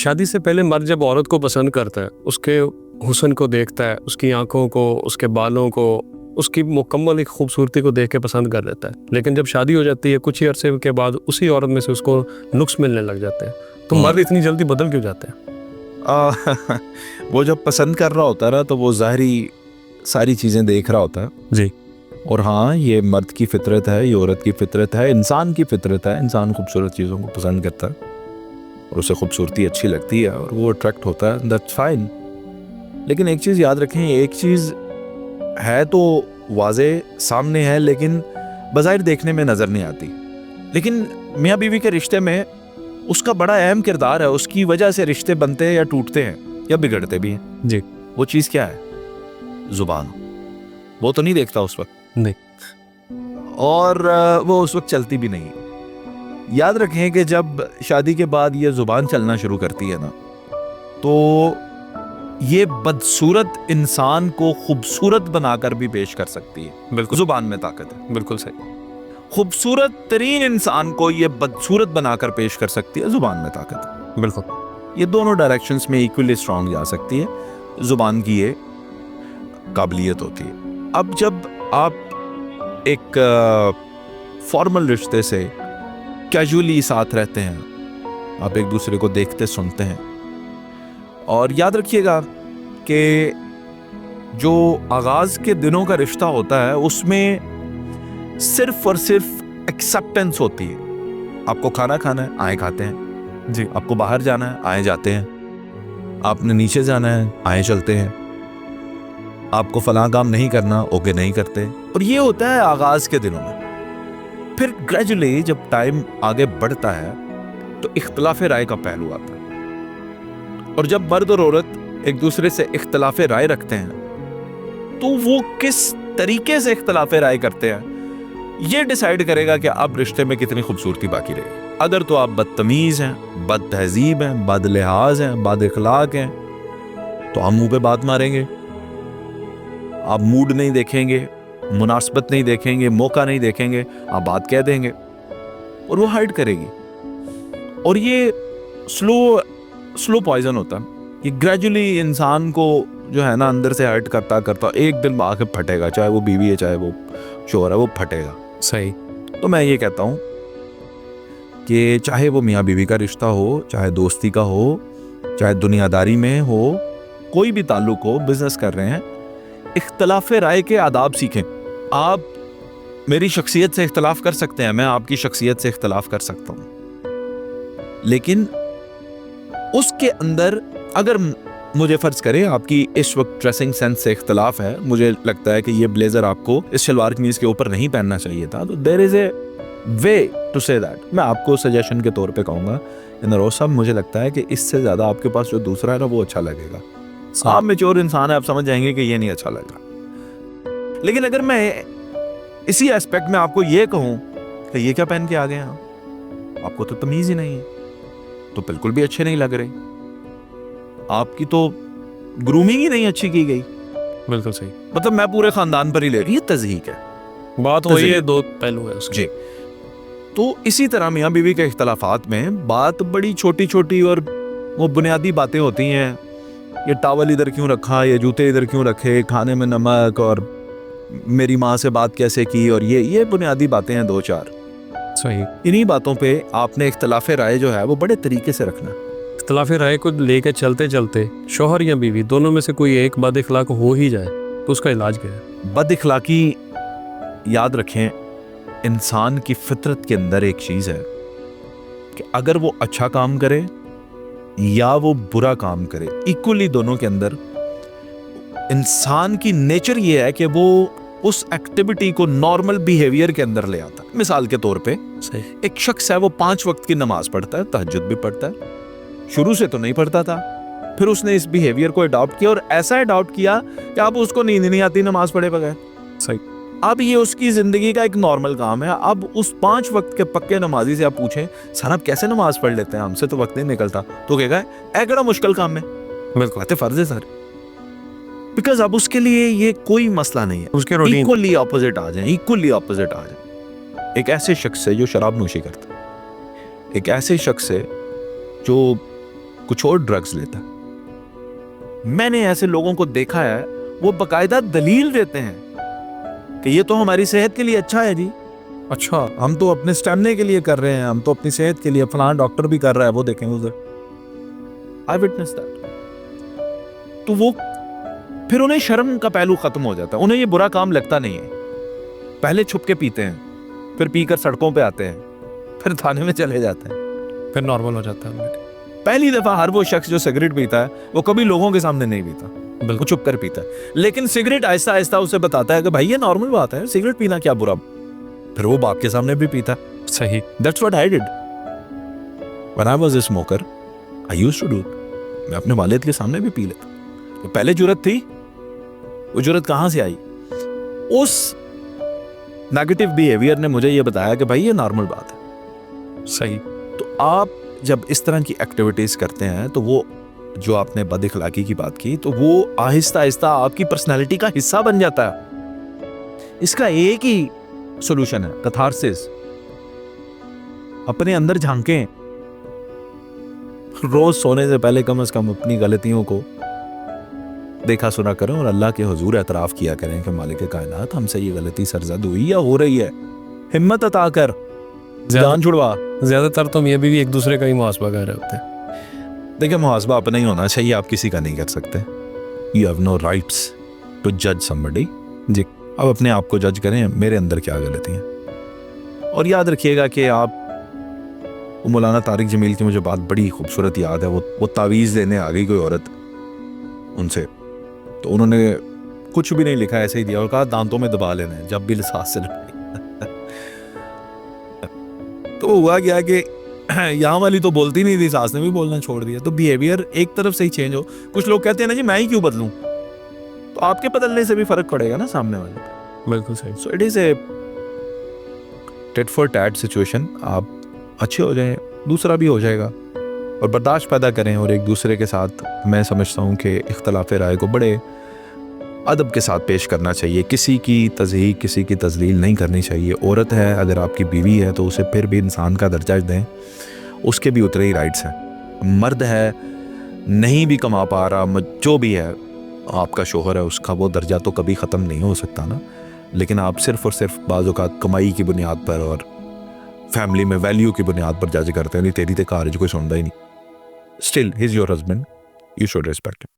शादी से पहले मर्द जब औरत को पसंद करता है, उसके हुस्न को देखता है, उसकी आंखों को, उसके बालों को, उसकी मुकम्मल एक खूबसूरती को देख के पसंद कर लेता है। लेकिन जब शादी हो जाती है कुछ ही अरसे के बाद उसी औरत में से उसको नुक्स मिलने लग जाते हैं। तो मर्द इतनी जल्दी बदल क्यों जाते हैं? वो जब पसंद कर रहा होता है ना, तो वो ज़ाहरी सारी चीज़ें देख रहा होता है जी। और हाँ, ये मर्द की फितरत है, ये औरत की फितरत है, इंसान की फितरत है। इंसान खूबसूरत चीज़ों को पसंद करता है और उसे खूबसूरती अच्छी लगती है और वो अट्रैक्ट होता है, दैट्स फाइन। लेकिन एक चीज़ याद रखें, एक चीज़ है तो वाज़े सामने है, लेकिन बज़ाहिर देखने में नज़र नहीं आती। लेकिन मियाँ बीवी के रिश्ते में उसका बड़ा अहम किरदार है, उसकी वजह से रिश्ते बनते हैं या टूटते हैं या बिगड़ते भी हैं। जी। वो चीज़ क्या है? ज़ुबान। वो तो नहीं देखता उस वक्त, नहीं। और वो उस वक्त चलती भी नहीं। याद रखें कि जब शादी के बाद ये ज़ुबान चलना शुरू करती है ना, तो ये बदसूरत इंसान को खूबसूरत बनाकर भी पेश कर सकती है। बिल्कुल, ज़ुबान में ताकत है। बिल्कुल सही। खूबसूरत तरीन इंसान को ये बदसूरत बनाकर पेश कर सकती है, ज़ुबान में ताकत है। बिल्कुल। ये दोनों डायरेक्शंस में इक्वली स्ट्रांग जा सकती है, ज़ुबान की ये काबिलियत होती है। अब जब आप एक फॉर्मल रिश्ते से कैजुअली साथ रहते हैं, आप एक दूसरे को देखते सुनते हैं, और याद रखिएगा कि जो आगाज़ के दिनों का रिश्ता होता है उसमें सिर्फ और सिर्फ एक्सेप्टेंस होती है। आपको खाना खाना है, आए खाते हैं जी। आपको बाहर जाना है, आए जाते हैं। आपने नीचे जाना है, आए चलते हैं। आपको फलां काम नहीं करना, ओके नहीं करते। और ये होता है आगाज के दिनों में। फिर ग्रेजुअली जब टाइम आगे बढ़ता है तो इख्तिलाफ राय का पहलू आता है, और जब मर्द और औरत एक दूसरे से इख्तिलाफ राय रखते हैं तो वो किस तरीके से इख्तिलाफ राय करते हैं ये डिसाइड करेगा कि अब रिश्ते में कितनी खूबसूरती बाकी रहेगी। अगर तो आप बदतमीज़ हैं, बद तहजीब हैं, बद लिहाज हैं, बद इखलाक हैं, तो हम मुंह पे बात मारेंगे। आप मूड नहीं देखेंगे, मुनासबत नहीं देखेंगे, मौका नहीं देखेंगे, आप बात कह देंगे और वो हर्ट करेगी। और ये स्लो पॉइजन होता है। ये ग्रेजुअली इंसान को जो है ना अंदर से हर्ट करता करता एक दिन आके फटेगा, चाहे वो बीवी है चाहे वो शोहर है, वो फटेगा। सही। तो मैं ये कहता हूँ कि चाहे वो मियाँ बीवी का रिश्ता हो, चाहे दोस्ती का हो, चाहे दुनियादारी में हो, कोई भी ताल्लुक हो, बिजनेस कर रहे हैं, इख्तिलाफ राय के आदाब सीखें। आप मेरी शख्सियत से इख्तिलाफ कर सकते हैं, मैं आपकी शख्सियत से इख्तिलाफ कर सकता हूँ, लेकिन उसके अंदर अगर मुझे फर्ज करें आपकी इस वक्त ड्रेसिंग सेंस से इख्तिलाफ है, मुझे लगता है कि ये ब्लेजर आपको इस शलवार कमीज के ऊपर नहीं पहनना चाहिए था, तो there is a way to say that. मैं आपको सजेशन के तौर पे कहूँगा नरोज साहब, मुझे लगता है कि इससे ज़्यादा आपके पास जो दूसरा है ना वो अच्छा लगेगा। आप मैच्योर इंसान है, आप समझ जाएंगे कि ये नहीं अच्छा लगा। लेकिन अगर मैं इसी एस्पेक्ट में आपको ये कहूँ कि ये क्या पहन के आ गए हैं, आपको तो तमीज़ ही नहीं है, तो बिल्कुल भी अच्छे नहीं लग रहे, आपकी तो ग्रूमिंग ही नहीं अच्छी की गई। बिल्कुल सही। मतलब मैं पूरे खानदान पर ही ले रही, ये तज़हीक है। बात वही है, दो पहलू है उसके। जी। तो इसी तरह मियाँ बीवी के इख्तिलाफात में बात बड़ी छोटी छोटी और वो बुनियादी बातें होती हैं। ये टावल इधर क्यों रखा, ये जूते इधर क्यों रखे, खाने में नमक, और मेरी माँ से बात कैसे की, और ये बुनियादी बातें हैं दो चार। सही। इन्हीं बातों पे आपने इख्तिलाफ राय जो है वो बड़े तरीके से रखना। इख्तिलाफ राय को लेकर चलते चलते शौहर या बीवी दोनों में से कोई एक बद इखलाक हो ही जाए तो उसका इलाज क्या है? बद इखलाकी, याद रखें, इंसान की फितरत के अंदर एक चीज़ है कि अगर वो अच्छा काम करे या वो बुरा काम करे, इक्वली दोनों के अंदर इंसान की नेचर ये है कि वो उस एक्टिविटी को नॉर्मल बिहेवियर के अंदर ले आता है। मिसाल के तौर पे सही। एक शख्स है, वो 5 वक्त की नमाज पढ़ता है, तहज्जुद भी पढ़ता है, शुरू से तो नहीं पढ़ता था, फिर उसने इस बिहेवियर को अडॉप्ट किया, और ऐसा अडॉप्ट किया कि अब उसको नींद नहीं आती नमाज पढ़े बगैर। सही। अब ये उसकी जिंदगी का एक नॉर्मल काम है। अब उस 5 वक्त के पक्के नमाजी से आप पूछें, सर आप कैसे नमाज पढ़ लेते हैं, हमसे तो वक्त नहीं निकलता, तो कहेगा ऐ बड़ा मुश्किल काम है। बिल्कुल। फर्ज है सर, बिकॉज अब उसके लिए ये कोई मसला नहीं है। उसके रूटीन इक्वली ऑपोजिट आ जाए, इक्वली ऑपोजिट आ जाए। एक ऐसे शख्स से जो शराब नोशी करता है, एक ऐसे शख्स से जो कुछ और ड्रग्स लेता है। मैंने ऐसे लोगों को देखा है, वो बकायदा दलील देते हैं कि ये तो हमारी सेहत के लिए अच्छा है जी। अच्छा, हम तो अपने स्टेमिना के लिए कर रहे हैं, हम तो अपनी सेहत के लिए, फलाना डॉक्टर भी कर रहा है, वो देखें उधर। आई विटनेस दैट। तो वो फिर उन्हें शर्म का पहलू खत्म हो जाता है, उन्हें ये बुरा काम लगता नहीं है। पहले छुप के पीते हैं, फिर पीकर सड़कों पे आते हैं, फिर थाने में चले जाते हैं। फिर नॉर्मल हो जाता है उनके लिए। पहली दफा हर वो शख्स जो सिगरेट पीता है वो कभी लोगों के सामने नहीं पीता, वो चुप कर पीता है। लेकिन सिगरेट आहिस्ता आहिस्ता उसे बताता है कि भाई ये नॉर्मल बात है, सिगरेट पीना क्या बुरा। फिर वो बाप के सामने भी पीता। सही। That's what I did when I was a smoker. I used to do. मैं अपने वालिद के सामने भी पी लेता। तो पहले जुर्रत थी, वो जुर्रत कहां से आई? उस नेगेटिव बिहेवियर ने मुझे ये बताया कि भाई ये नॉर्मल बात है। सही। तो आप जब इस तरह की एक्टिविटीज करते हैं तो वो जो आपने बदअखलाकी की बात की, तो वो आहिस्ता आहिस्ता आपकी पर्सनालिटी का हिस्सा बन जाता है। इसका एक ही सॉल्यूशन है, कैथारसिस। अपने अंदर झांकें, रोज सोने से पहले कम से कम अपनी गलतियों को देखा सुना करें और अल्लाह के हुजूर एतराफ़ किया करें कि मालिक कायनात हमसे ये गलती सरजद हुई या हो रही है। हिम्मत अता कर, जान छुड़वा। ज्यादातर तो ये भी एक दूसरे का ही मुहासबा कर रहे होते हैं। देखिए, मुहासबा अपना ही होना चाहिए, आप किसी का नहीं कर सकते। You have no rights to जज समबडी। जी, अब अपने आप को जज करें, मेरे अंदर क्या गलती है। और याद रखिएगा कि आप, वो मौलाना तारिक जमील की मुझे बात बड़ी खूबसूरत याद है। वो तावीज़ देने आ गई कोई औरत उनसे, तो उन्होंने कुछ भी नहीं लिखा, ऐसे ही दिया और कहा दांतों में दबा लेना है जब भी सांस से लड़े। तो हुआ क्या कि यहाँ वाली तो बोलती नहीं थी, सास ने भी बोलना छोड़ दिया। तो बिहेवियर एक तरफ से ही चेंज हो। कुछ लोग कहते हैं ना जी मैं ही क्यों बदलूं, तो आपके बदलने से भी फर्क पड़ेगा ना सामने वाले पे। बिल्कुल सही। So it is a tit for tat situation. आप अच्छे हो जाएं, दूसरा भी हो जाएगा। और बर्दाश्त पैदा करें, और एक दूसरे के साथ मैं समझता हूँ कि इख्तलाफ राय को बड़े अदब के साथ पेश करना चाहिए। किसी की तज़हीक, किसी की तज़लील नहीं करनी चाहिए। औरत है, अगर आपकी बीवी है तो उसे फिर भी इंसान का दर्जा दें, उसके भी उतने ही राइट्स हैं। मर्द है, नहीं भी कमा पा रहा, जो भी है, आपका शोहर है, उसका वो दर्जा तो कभी ख़त्म नहीं हो सकता ना। लेकिन आप सिर्फ़ और सिर्फ बाज़ औक़ात कमाई की बुनियाद पर और फैमिली में वैल्यू की बुनियाद पर जज करते हैं, नहीं तेरी तो कार कोई सुनता ही नहीं। Still he is your husband, you should respect him.